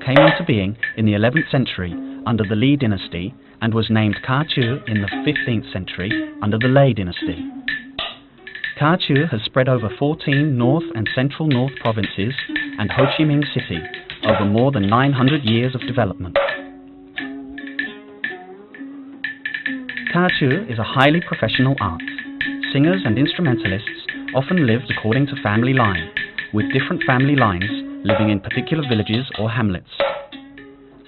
came into being in the 11th century under the Lý dynasty and was named Ca Tru in the 15th century under the Lê dynasty. Ca Tru has spread over 14 north and central north provinces and Ho Chi Minh City over more than 900 years of development. Ca Tru is a highly professional art. Singers and instrumentalists often lived according to family line, with different family lines living in particular villages or hamlets.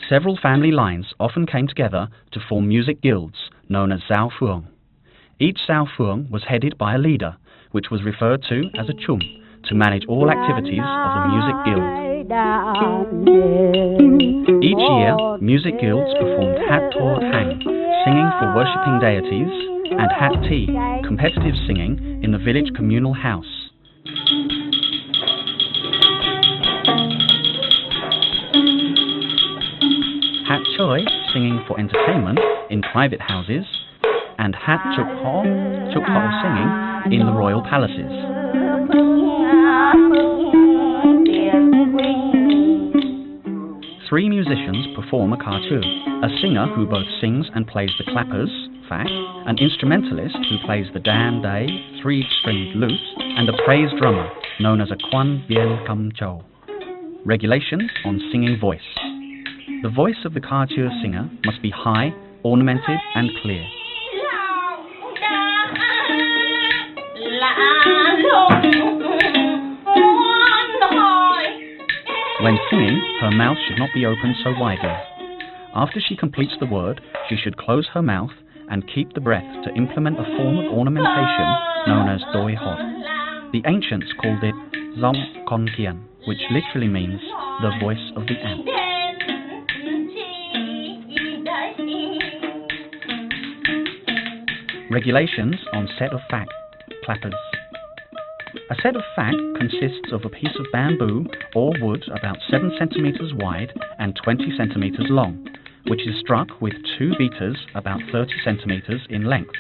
Several family lines often came together to form music guilds known as Giao Phường. Each Giao Phường was headed by a leader, which was referred to as a chum, to manage all activities of the music guild. Each year, music guilds performed Hát Thor Hang, singing for worshipping deities, and Hát Thi, competitive singing in the village communal house. Hát Choi, singing for entertainment in private houses, and Hát Chuk Ho singing in the royal palaces. Three musicians perform a Ca Tru: a singer who both sings and plays the clappers, Phak, an instrumentalist who plays the Dan Day, three-stringed lute, and a praise drummer known as a Quan Bien Kam Chou. Regulations on singing voice. The voice of the Ca Tru singer must be high, ornamented, and clear. When singing, her mouth should not be opened so widely. After she completes the word, she should close her mouth and keep the breath to implement a form of ornamentation known as Doi Hot. The ancients called it Zong Con Kian, which literally means the voice of the ant. Regulations on set of Phak, clappers. A set of Phak consists of a piece of bamboo or wood about 7 centimeters wide and 20 centimeters long, which is struck with 2 beaters about 30 centimeters in length.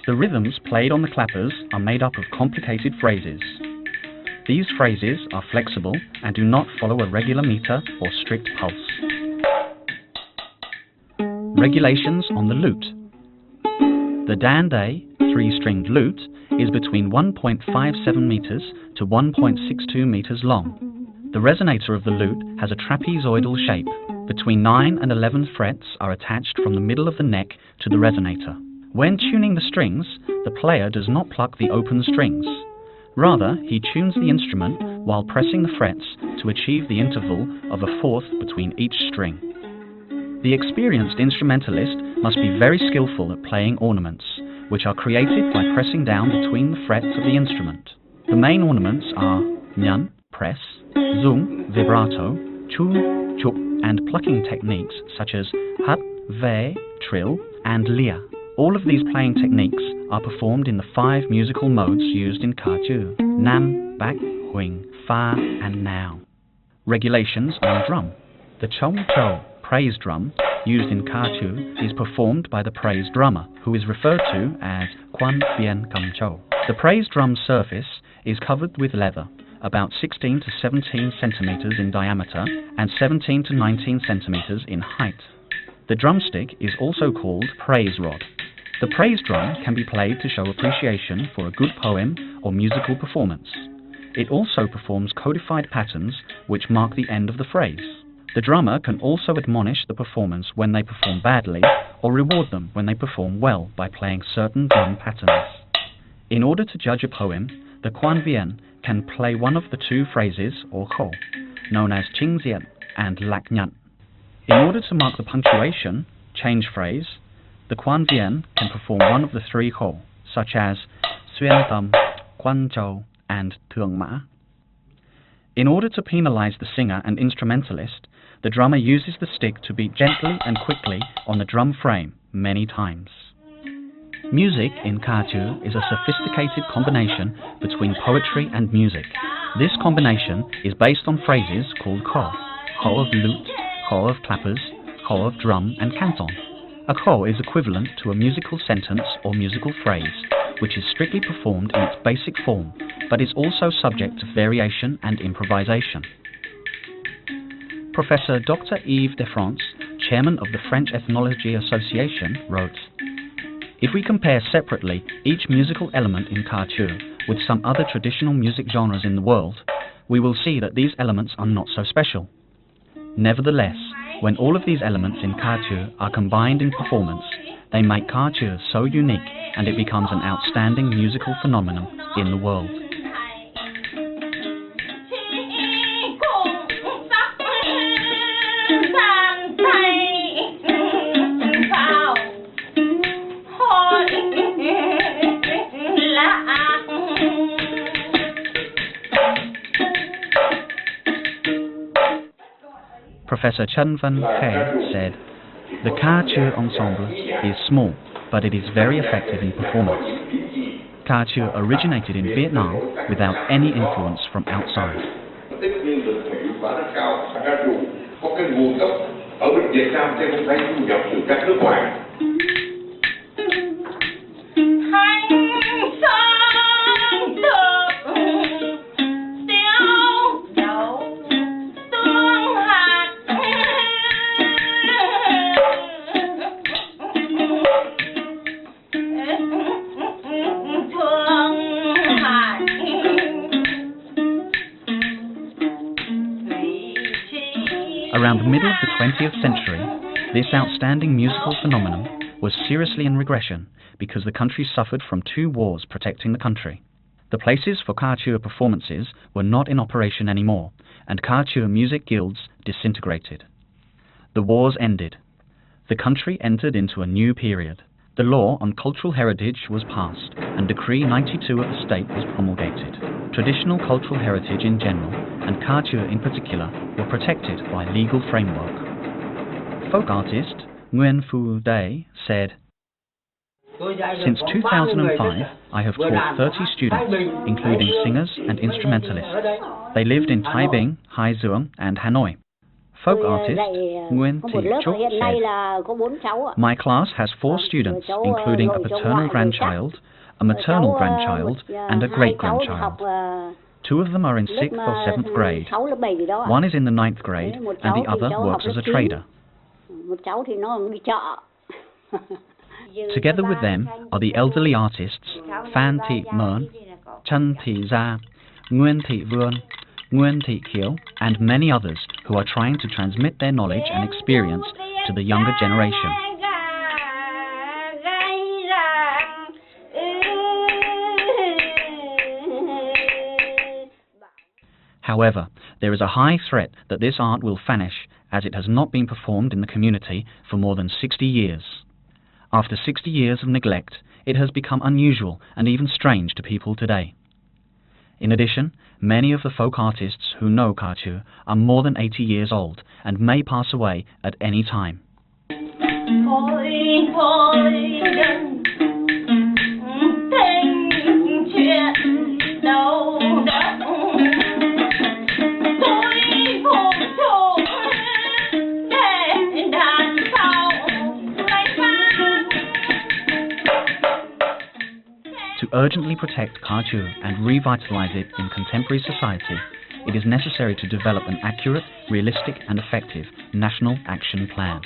The rhythms played on the clappers are made up of complicated phrases. These phrases are flexible and do not follow a regular meter or strict pulse. Regulations on the lute. The Dan Day, 3-stringed lute, is between 1.57 meters to 1.62 meters long. The resonator of the lute has a trapezoidal shape. Between 9 and 11 frets are attached from the middle of the neck to the resonator. When tuning the strings, the player does not pluck the open strings. Rather, he tunes the instrument while pressing the frets to achieve the interval of a fourth between each string. The experienced instrumentalist must be very skillful at playing ornaments, which are created by pressing down between the frets of the instrument. The main ornaments are Nyan, press, Zung, vibrato, Chu, Chuk, and plucking techniques such as Hat, Ve, trill, and Lia. All of these playing techniques are performed in the 5 musical modes used in Ca Tru: Nam, Bak, Huing, Fa, and Now. Regulations on drum. The Chong Chou, praise drum, used in Ca Tru is performed by the praise drummer, who is referred to as Quan Bien Kam Chou. The praise drum's surface is covered with leather, about 16 to 17 centimeters in diameter and 17 to 19 centimeters in height. The drumstick is also called praise rod. The praise drum can be played to show appreciation for a good poem or musical performance. It also performs codified patterns which mark the end of the phrase. The drummer can also admonish the performance when they perform badly, or reward them when they perform well by playing certain drum patterns. In order to judge a poem, the Quan Bien can play one of the 2 phrases or kho, known as Ching Zian and Lak Nyan. In order to mark the punctuation, change phrase, the Quan Bien can perform one of the 3 kho, such as Xuyên Tâm, Quan Châu, and Thương Mã. In order to penalize the singer and instrumentalist, the drummer uses the stick to beat gently and quickly on the drum frame many times. Music in Ca Tru is a sophisticated combination between poetry and music. This combination is based on phrases called kho, kho of lute, kho of clappers, kho of drum, and canton. A kho is equivalent to a musical sentence or musical phrase, which is strictly performed in its basic form, but is also subject to variation and improvisation. Professor Dr. Yves de France, chairman of the French Ethnology Association, wrote, "If we compare separately each musical element in Ca Tru with some other traditional music genres in the world, we will see that these elements are not so special. Nevertheless, when all of these elements in Ca Tru are combined in performance, they make Ca Tru so unique and it becomes an outstanding musical phenomenon in the world." Professor Chen Van He said, "The Ca Tru ensemble is small, but it is very effective in performance. Ca Tru originated in Vietnam without any influence from outside." Around the middle of the 20th century, this outstanding musical phenomenon was seriously in regression because the country suffered from 2 wars protecting the country. The places for Ca Tru performances were not in operation anymore, and Ca Tru music guilds disintegrated. The wars ended. The country entered into a new period. The law on cultural heritage was passed, and Decree 92 of the state was promulgated. Traditional cultural heritage in general, and Ca Tru in particular, were protected by legal framework. Folk artist Nguyen Phu Day said, "Since 2005, I have taught 30 students, including singers and instrumentalists. They lived in Thái Bình, Hải Dương, and Hanoi." Folk artist Nguyen Thị Trúc said, "My class has 4 students, including a paternal grandchild, a maternal grandchild, and a great-grandchild. 2 of them are in 6th or 7th grade. 1 is in the 9th grade, and the other works as a trader." Together with them are the elderly artists Phan Thị Mern, Trân Thị Gia, Nguyen Thị Vươn, Nguyen Thị Kiều, and many others who are trying to transmit their knowledge and experience to the younger generation. However, there is a high threat that this art will vanish as it has not been performed in the community for more than 60 years. After 60 years of neglect, it has become unusual and even strange to people today. In addition, many of the folk artists who know Ca Tru are more than 80 years old and may pass away at any time. To urgently protect Ca Tru and revitalize it in contemporary society, it is necessary to develop an accurate, realistic and effective national action plan.